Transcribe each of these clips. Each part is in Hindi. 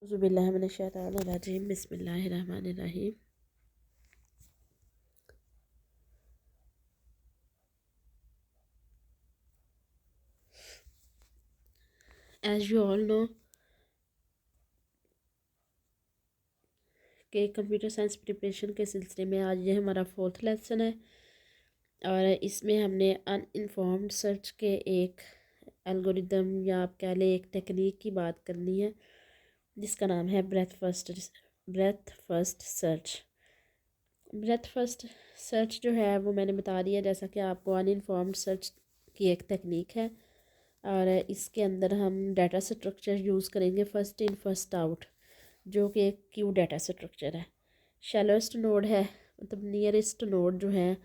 औज़ुबिल्लाहिमिनश्शैतानिर्रजीम बिस्मिल्लाहिर्रहमानिर्रहीम। एज यू ऑल नो कि कंप्यूटर साइंस प्रिपरेशन के सिलसिले में आज ये हमारा फोर्थ लेसन है और इसमें हमने अनइन्फॉर्म्ड सर्च के एक एल्गोरिदम या आप कह लें एक टेक्निक की बात करनी है जिसका नाम है ब्रेथ फर्स्ट सर्च जो है वो मैंने बता दिया जैसा कि आपको अनइन्फॉर्म्ड सर्च की एक टेक्निक है और इसके अंदर हम डाटा स्ट्रक्चर यूज़ करेंगे फर्स्ट इन फर्स्ट आउट जो कि एक क्यू डाटा स्ट्रक्चर है। शैलोएस्ट नोड है मतलब नियरेस्ट नोड जो है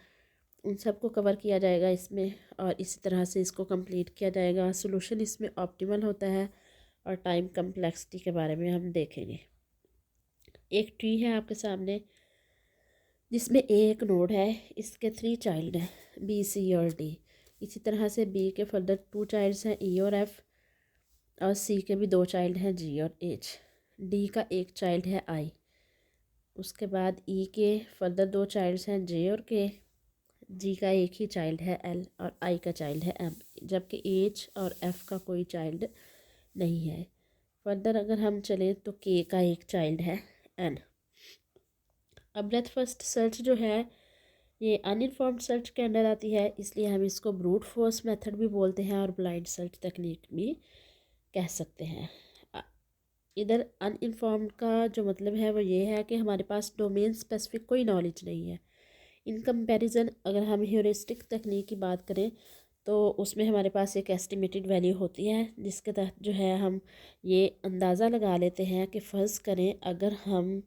उन सबको कवर किया जाएगा इसमें और इसी तरह से इसको कंप्लीट किया जाएगा। सोल्यूशन इसमें ऑप्टिमल होता है और टाइम कम्प्लेक्सिटी के बारे में हम देखेंगे। एक ट्री है आपके सामने जिसमें एक नोड है, इसके 3 चाइल्ड हैं बी सी और डी। इसी तरह से बी के फर्दर 2 चाइल्ड्स हैं ई और एफ़ और सी के भी 2 चाइल्ड हैं जी और एच। डी का एक चाइल्ड है आई। उसके बाद ई के फर्दर 2 चाइल्ड्स हैं जे और के। जी का एक ही चाइल्ड है एल और आई का चाइल्ड है एम, जबकि एच और एफ़ का कोई चाइल्ड नहीं है। फर्दर अगर हम चलें तो के का एक चाइल्ड है एन। अब ब्रेथ फर्स्ट सर्च जो है ये अनइन्फॉर्म्ड सर्च के अंडर आती है, इसलिए हम इसको ब्रूट फोर्स मेथड भी बोलते हैं और ब्लाइंड सर्च टेक्निक भी कह सकते हैं। इधर अनइन्फॉर्म्ड का जो मतलब है वो ये है कि हमारे पास डोमेन स्पेसिफिक कोई नॉलेज नहीं है। इन कंपैरिजन अगर हम ह्यूरिस्टिक तकनीक की बात करें तो उसमें हमारे पास एक एस्टिमेटेड वैल्यू होती है जिसके तहत जो है हम ये अंदाज़ा लगा लेते हैं कि फ़र्ज़ करें अगर हम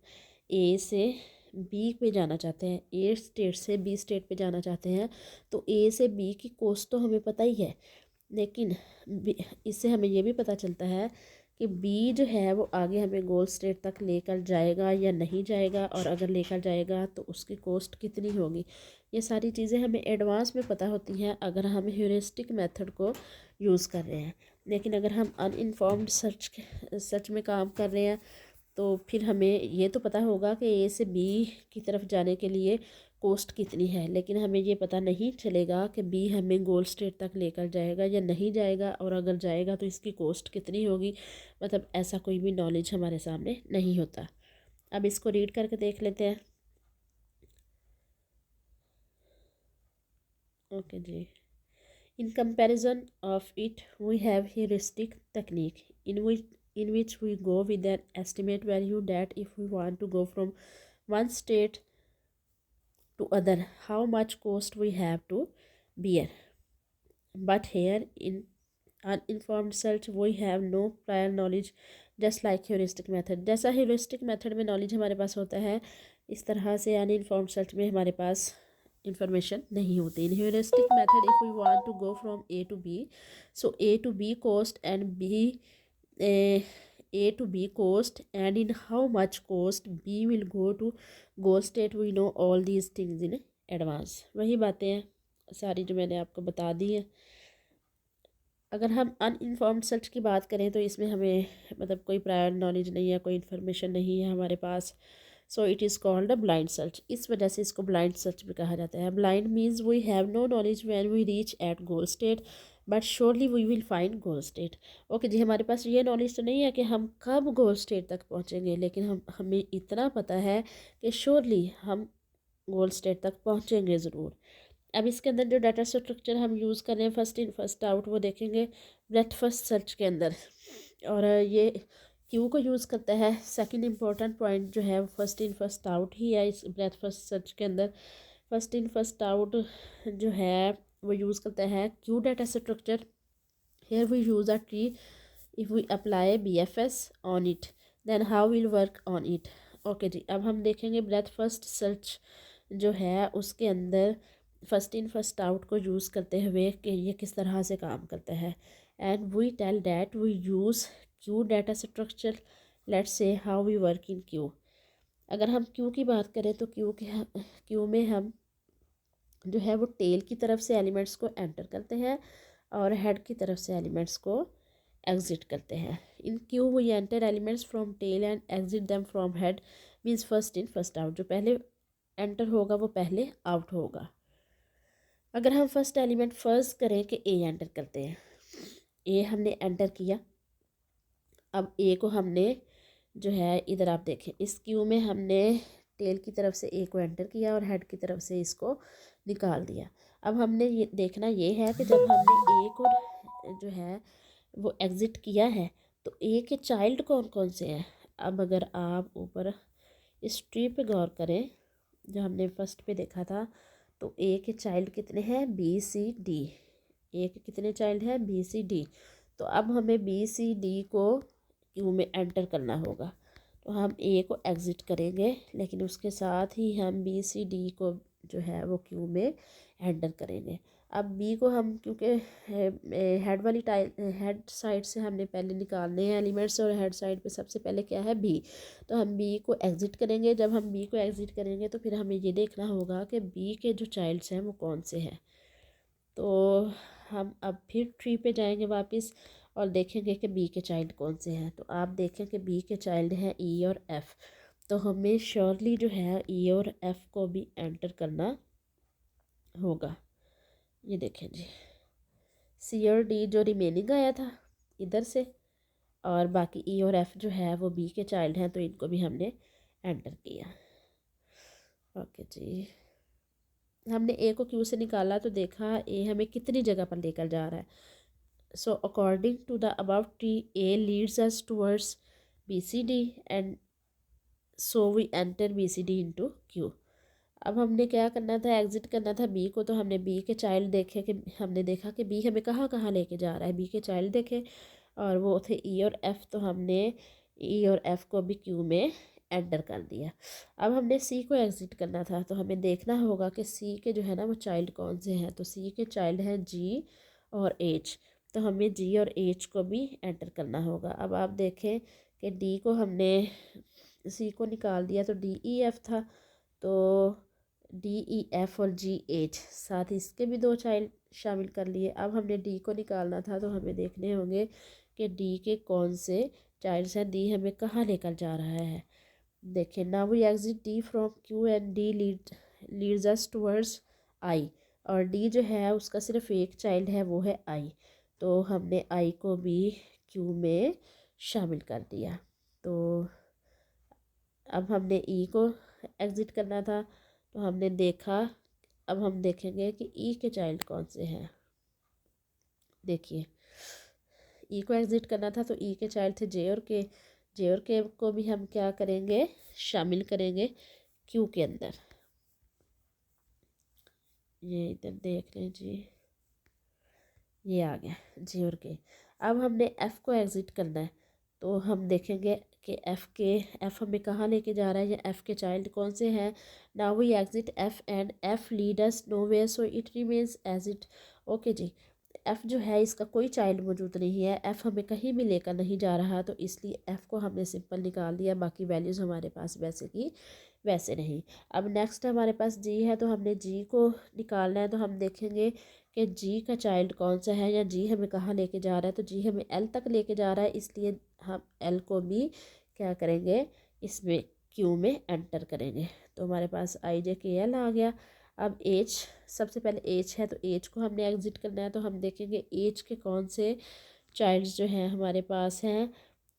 ए से बी पे जाना चाहते हैं, ए स्टेट से बी स्टेट पे जाना चाहते हैं तो ए से बी की कोस्ट तो हमें पता ही है, लेकिन इससे हमें ये भी पता चलता है कि बी जो है वो आगे हमें गोल स्टेट तक लेकर जाएगा या नहीं जाएगा और अगर लेकर जाएगा तो उसकी कॉस्ट कितनी होगी। ये सारी चीज़ें हमें एडवांस में पता होती हैं अगर हम ह्यूरिस्टिक मेथड को यूज़ कर रहे हैं। लेकिन अगर हम अनइन्फॉर्म्ड सर्च में काम कर रहे हैं तो फिर हमें ये तो पता होगा कि ए से बी की तरफ जाने के लिए कॉस्ट कितनी है, लेकिन हमें ये पता नहीं चलेगा कि बी हमें गोल स्टेट तक लेकर जाएगा या नहीं जाएगा और अगर जाएगा तो इसकी कॉस्ट कितनी होगी। मतलब ऐसा कोई भी नॉलेज हमारे सामने नहीं होता। अब इसको रीड करके देख लेते हैं। ओके जी। In comparison of it, we have heuristic technique in which we go with an estimate value that if we want to go from one state to other, how much cost we have to bear. But here in uninformed search we have no prior knowledge, just like heuristic method। जैसा heuristic method में knowledge हमारे पास होता है इस तरह से uninformed search में हमारे पास information नहीं होती। In heuristic method if we want to go from A to B, so A to B cost and A to B cost and in how much cost B will go to goal state, we know all these things in advance। वही बातें हैं सारी जो मैंने आपको बता दी हैं। अगर हम अनइन्फॉर्म्ड सर्च की बात करें तो इसमें हमें मतलब कोई प्रायर नॉलेज नहीं है, कोई इन्फॉर्मेशन नहीं है हमारे पास, so it is called a blind search. इस वजह से इसको ब्लाइंड सर्च भी कहा जाता है। Blind means we have no knowledge when we reach at goal state but surely we will find goal state. Okay जी, हमारे पास ये नॉलेज तो नहीं है कि हम कब गोल स्टेट तक पहुँचेंगे, लेकिन हमें इतना पता है कि श्योरली हम गोल स्टेट तक पहुँचेंगे ज़रूर। अब इसके अंदर जो डाटा स्ट्रक्चर हम यूज़ कर रहे हैं फर्स्ट इन फर्स्ट आउट वो देखेंगे ब्रेथ फर्स्ट सर्च के अंदर, और ये क्यू को यूज़ करता है। सेकंड इम्पोर्टेंट पॉइंट जो है वो फर्स्ट इन फर्स्ट आउट ही है इस ब्रेथ फर्स्ट सर्च के अंदर। फर्स्ट इन फर्स्ट आउट जो है वो यूज़ करता है queue data structure. Here we use a tree, if we apply BFS on it then how will work on it. Okay जी, अब हम देखेंगे ब्रेथ फर्स्ट सर्च जो है उसके अंदर फर्स्ट इन फर्स्ट आउट को यूज़ करते हुए कि ये किस तरह से काम करता है। And we tell that we use queue data structure, let's say how we work in queue. अगर हम क्यू की बात करें तो क्यू में हम जो है वो टेल की तरफ से एलिमेंट्स को एंटर करते हैं और हेड की तरफ से एलिमेंट्स को एग्जिट करते हैं। In queue we enter elements from tail and exit them from head, means first in first out. जो पहले एंटर होगा वो पहले आउट होगा। अगर हम फर्स्ट एलिमेंट फर्स्ट करें कि ए एंटर करते हैं, ए हमने एंटर किया। अब ए को हमने जो है इधर आप देखें इस क्यू में हमने टेल की तरफ से ए को एंटर किया और हेड की तरफ से इसको निकाल दिया। अब हमने ये देखना ये है कि जब हमने ए को जो है वो एग्ज़िट किया है तो ए के चाइल्ड कौन कौन से हैं। अब अगर आप ऊपर इस ट्री पे गौर करें जो हमने फर्स्ट पे देखा था, तो ए के चाइल्ड कितने हैं, बी सी डी। ए के कितने चाइल्ड हैं, बी सी डी। तो अब हमें बी सी डी को क्यू में एंटर करना होगा। तो हम ए को एग्ज़िट करेंगे लेकिन उसके साथ ही हम बी सी डी को जो है वो क्यू में एंटर करेंगे। अब बी को हम क्योंकि हेड वाली हेड साइड से हमने पहले निकालने हैं एलिमेंट्स और हेड साइड पे सबसे पहले क्या है, बी। तो हम बी को एग्ज़िट करेंगे। जब हम बी को एग्ज़िट करेंगे तो फिर हमें ये देखना होगा कि बी के जो चाइल्ड्स हैं वो कौन से हैं। तो हम अब फिर ट्री पे जाएंगे वापस और देखेंगे कि बी के चाइल्ड कौन से हैं। तो आप देखें कि बी के चाइल्ड हैं ई और एफ़। तो हमें श्योरली जो है ई और एफ़ को भी एंटर करना होगा। ये देखें जी, सी और डी जो रिमेनिंग आया था इधर से, और बाकी ई और एफ़ जो है वो बी के चाइल्ड हैं, तो इनको भी हमने एंटर किया। ओके जी, हमने ए को क्यू से निकाला तो देखा ए हमें कितनी जगह पर लेकर जा रहा है। So according to the above tree A leads us towards B C D and so we enter B C D into queue. अब हमने क्या करना था, एग्ज़िट करना था बी को। तो हमने बी के चाइल्ड देखे कि हमने देखा कि बी हमें कहाँ कहाँ लेके जा रहा है। बी के चाइल्ड देखे और वो थे ई और एफ़। तो हमने ई और एफ़ को भी क्यू में एंटर कर दिया। अब हमने सी को एग्ज़िट करना था तो हमें देखना होगा कि सी के जो है ना वो चाइल्ड कौन से हैं। तो सी के चाइल्ड हैं जी और एच। तो हमें जी और एच को भी एंटर करना होगा। अब आप देखें कि डी को हमने सी को निकाल दिया तो डी ई एफ़ था। तो डी ई एफ़ और जी एच साथ इसके भी दो चाइल्ड शामिल कर लिए। अब हमने डी को निकालना था तो हमें देखने होंगे कि डी के कौन से चाइल्ड्स हैं, डी हमें कहाँ लेकर जा रहा है। देखिए, now we exit D from queue and D leads us towards I. और डी जो है उसका सिर्फ एक चाइल्ड है, वो है आई। तो हमने आई को भी क्यू में शामिल कर दिया। तो अब हमने ई को एग्ज़िट करना था तो हमने देखा। अब हम देखेंगे कि ई के चाइल्ड कौन से हैं। देखिए, ई को एग्ज़िट करना था तो ई के चाइल्ड थे जे और के। जे और के को भी हम क्या करेंगे, शामिल करेंगे क्यू के अंदर। ये इधर देख लें जी, ये आ गया जे और के। अब हमने एफ़ को एग्ज़िट करना है तो हम देखेंगे कि एफ़ हमें कहाँ लेके जा रहा है या एफ़ के चाइल्ड कौन से हैं। Now we exit F and F lead us nowhere so it remains as it. Okay जी, एफ़ जो है इसका कोई चाइल्ड मौजूद नहीं है, एफ़ हमें कहीं भी लेकर नहीं जा रहा, तो इसलिए एफ़ को हमने सिंपल निकाल दिया। बाकी वैल्यूज़ हमारे पास वैसे की वैसे नहीं। अब नेक्स्ट हमारे पास जी है तो हमने जी को निकालना है। तो हम देखेंगे कि जी का चाइल्ड कौन सा है या जी हमें कहाँ लेके जा रहा है। तो जी हमें एल तक लेके जा रहा है, इसलिए हम एल को भी क्या करेंगे, इसमें क्यू में एंटर करेंगे। तो हमारे पास आई जे के एल आ गया। अब एच, सबसे पहले एच है तो एच को हमने एग्ज़िट करना है। तो हम देखेंगे एच के कौन से चाइल्ड्स जो हैं हमारे पास हैं।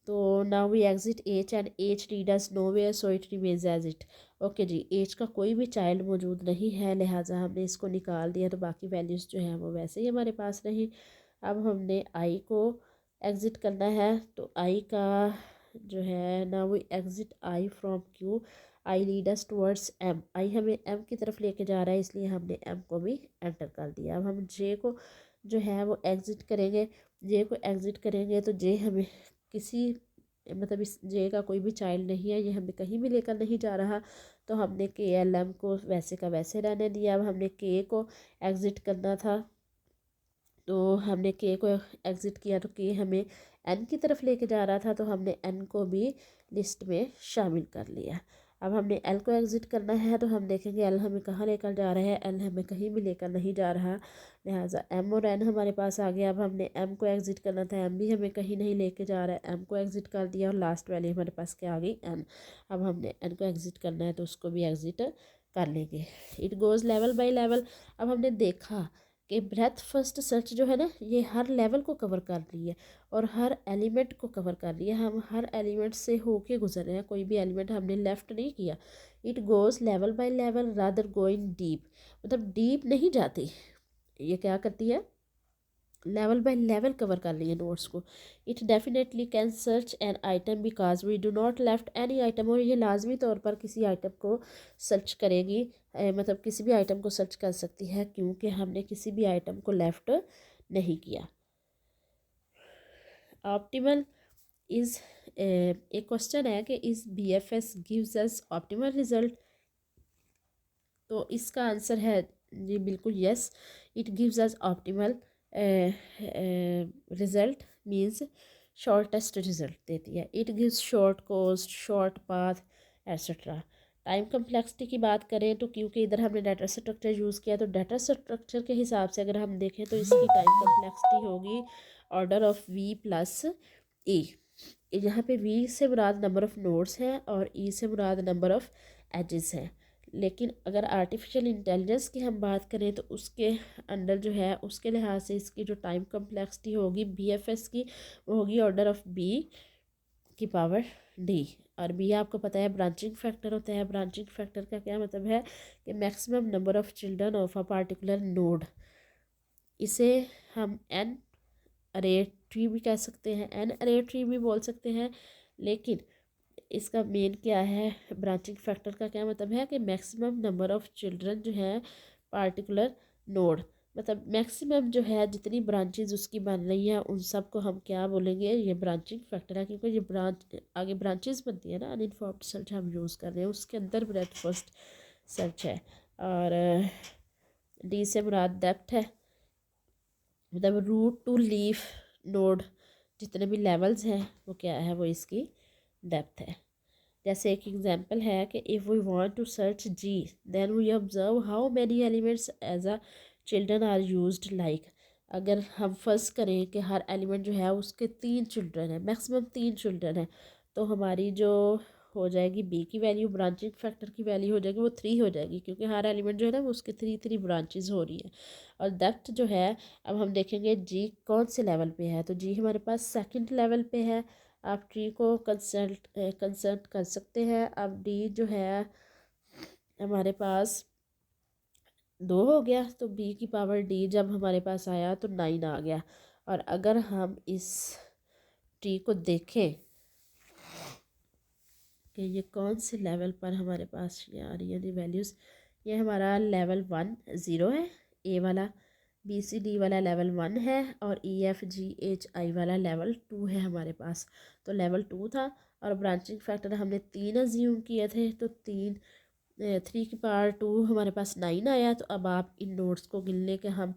तो now we exit H and H lead us nowhere so it remains as it. Okay जी, एच का कोई भी चाइल्ड मौजूद नहीं है, लिहाजा हमने इसको निकाल दिया। तो बाकी वैल्यूज़ जो हैं वो वैसे ही हमारे पास रही। अब हमने आई को एग्ज़िट करना है। तो आई का जो है, now we exit I from queue, I lead us towards M. I हमें एम की तरफ लेके जा रहा है, इसलिए हमने एम को भी एंटर कर दिया। अब हम जे को जो है वो एग्ज़िट करेंगे। जे को एग्ज़िट करेंगे तो जे हमें किसी मतलब इस जे का कोई भी चाइल्ड नहीं है, ये हमें कहीं भी लेकर नहीं जा रहा। तो हमने के एल एम को वैसे का वैसे रहने दिया। अब हमने के को एग्ज़िट करना था तो हमने के को एग्ज़िट किया। तो के हमें एन की तरफ लेके जा रहा था, तो हमने एन को भी लिस्ट में शामिल कर लिया। अब हमने एल को एग्ज़िट करना है तो हम देखेंगे एल हमें कहाँ लेकर जा रहा है, एल हमें कहीं भी लेकर नहीं जा रहा, लिहाजा एम और एन हमारे पास आ गया। अब हमने एम को एग्ज़िट करना था, एम भी हमें कहीं नहीं लेके जा रहा है, एम को एग्ज़िट कर दिया और लास्ट वैल्यू हमारे पास क्या आ गई, एन। अब हमने एन को एग्ज़िट करना है तो उसको भी एग्ज़िट कर लेंगे। It goes level by level. अब हमने देखा कि ब्रेथ फर्स्ट सर्च जो है ना, ये हर लेवल को कवर कर रही है और हर एलिमेंट को कवर कर रही है। हम हर एलिमेंट से होके गुजर रहे हैं, कोई भी एलिमेंट हमने लेफ़्ट नहीं किया। It goes level by level rather going deep, मतलब डीप नहीं जाती, ये क्या करती है, लेवल बाय लेवल कवर कर रही है नोट्स को। It definitely can search an item because we do not left any item, और ये लाजमी तौर पर किसी आइटम को सर्च करेगी, मतलब किसी भी आइटम को सर्च कर सकती है क्योंकि हमने किसी भी आइटम को लेफ्ट नहीं किया। ऑप्टिमल इज़, एक क्वेश्चन है कि is BFS gives us optimal result, तो इसका आंसर है जी बिल्कुल yes, it gives us optimal result means shortest result देती है। It gives short cost, short path etcetera. Time complexity की बात करें तो क्योंकि इधर हमने डाटा स्ट्रक्चर यूज़ किया तो डाटा स्ट्रक्चर के हिसाब से अगर हम देखें तो इसकी टाइम कम्प्लेक्सिटी होगी order of V plus E। यहाँ पे V से मुराद नंबर ऑफ़ नोड्स हैं और E से मुराद नंबर ऑफ़ एजेस हैं। लेकिन अगर आर्टिफिशियल इंटेलिजेंस की हम बात करें तो उसके अंडर जो है उसके लिहाज से इसकी जो टाइम कम्प्लेक्सिटी होगी BFS की, वो होगी ऑर्डर ऑफ़ B की पावर D। और B आपको पता है ब्रांचिंग फैक्टर होता है। ब्रांचिंग फैक्टर का क्या मतलब है कि maximum number of children of a particular node. इसे हम N अरे ट्री भी कह सकते हैं, N अरे ट्री भी बोल सकते हैं, लेकिन इसका मेन क्या है, ब्रांचिंग फैक्टर का क्या मतलब है कि मैक्सिमम नंबर ऑफ़ चिल्ड्रन जो है पार्टिकुलर नोड, मतलब मैक्सिमम जो है जितनी ब्रांचेस उसकी बन रही हैं उन सब को हम क्या बोलेंगे, ये ब्रांचिंग फैक्टर है। क्योंकि ये ब्रांच आगे ब्रांचेस बनती है ना, अनइन्फॉर्म्ड सर्च हम यूज़ कर रहे हैं, उसके अंदर ब्रेथ फर्स्ट सर्च है। और डी से मुराद डेप्थ है, मतलब रूट टू लीफ नोड जितने भी लेवल्स हैं वो क्या है, वो इसकी डेप्थ है। जैसे एक एग्जांपल है कि if we want to search G then we observe how many elements as a children are used like. अगर हम फर्ज करें कि हर एलिमेंट जो है उसके 3 चिल्ड्रन हैं, मैक्सिमम 3 चिल्ड्रन हैं, तो हमारी जो हो जाएगी B की वैल्यू, ब्रांचिंग फैक्टर की वैल्यू हो जाएगी वो 3 हो जाएगी, क्योंकि हर एलिमेंट जो है ना वो उसके 3 ब्रांचेज हो रही है। और डेप्थ जो है, अब हम देखेंगे G कौन से लेवल पे है, तो G हमारे पास सेकंड लेवल पे है। आप ट्री को कंसल्ट कर सकते हैं। अब डी जो है हमारे पास 2 हो गया, तो B की पावर D जब हमारे पास आया तो 9 आ गया। और अगर हम इस ट्री को देखें कि ये कौन से लेवल पर हमारे पास ये आ रही है वैल्यूज़, ये हमारा लेवल 1 0 है, ए वाला, BCD वाला लेवल 1 है और EFGHI वाला लेवल 2 है हमारे पास। तो लेवल 2 था और ब्रांचिंग फैक्टर हमने 3 अज्यूम किए थे, तो 3 की पावर 2 हमारे पास 9 आया। तो अब आप इन नोट्स को गिन लें कि हम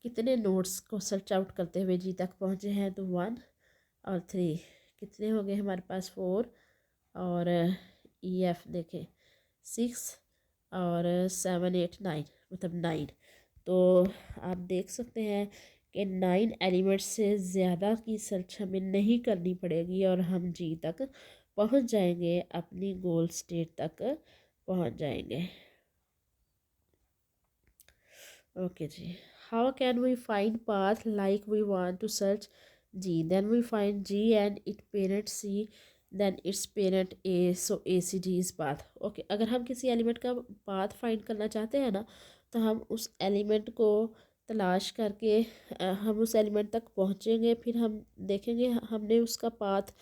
कितने नोट्स को सर्च आउट करते हुए जी तक पहुँचे हैं। तो 1 और 3 कितने हो गए हमारे पास, 4 और EF देखें 6 और 7 8 9, मतलब 9। तो आप देख सकते हैं कि 9 एलिमेंट्स से ज़्यादा की सर्च हमें नहीं करनी पड़ेगी और हम जी तक पहुंच जाएंगे, अपनी गोल स्टेट तक पहुंच जाएंगे। ओके जी, how can we find path like we want to search G, then we find G and it parent C then its parent A, so ACG is path. Okay, अगर हम किसी एलिमेंट का पाथ फाइंड करना चाहते हैं ना, तो हम उस एलिमेंट को तलाश करके हम उस एलिमेंट तक पहुंचेंगे, फिर हम देखेंगे हमने उसका पाथ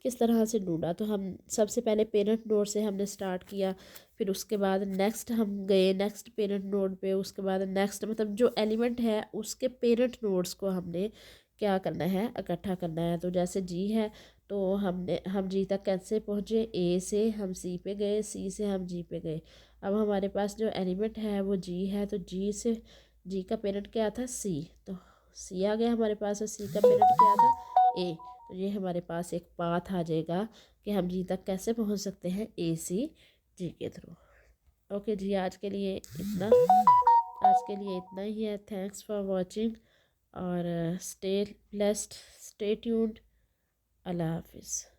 किस तरह से ढूंढा। तो हम सबसे पहले पेरेंट नोड से हमने स्टार्ट किया, फिर उसके बाद नेक्स्ट हम गए नेक्स्ट पेरेंट नोड पे, उसके बाद नेक्स्ट, मतलब जो एलिमेंट है उसके पेरेंट नोड्स को हमने क्या करना है, इकट्ठा करना है। तो जैसे जी है तो हम जी तक कैसे पहुँचे, ए से हम सी पे गए, सी से हम जी पे गए। अब हमारे पास जो एलिमेंट है वो जी है, तो जी से जी का पेरेंट क्या था, सी, तो सी आ गया हमारे पास, और सी का पेरेंट क्या था, ए। तो ये हमारे पास एक पाथ आ जाएगा कि हम जी तक कैसे पहुंच सकते हैं, AC जी के थ्रू। ओके जी, आज के लिए इतना ही है। थैंक्स फॉर वॉचिंग और स्टे ब्लेस्ड, स्टे ट्यून्ड। अल्लाह हाफिज़।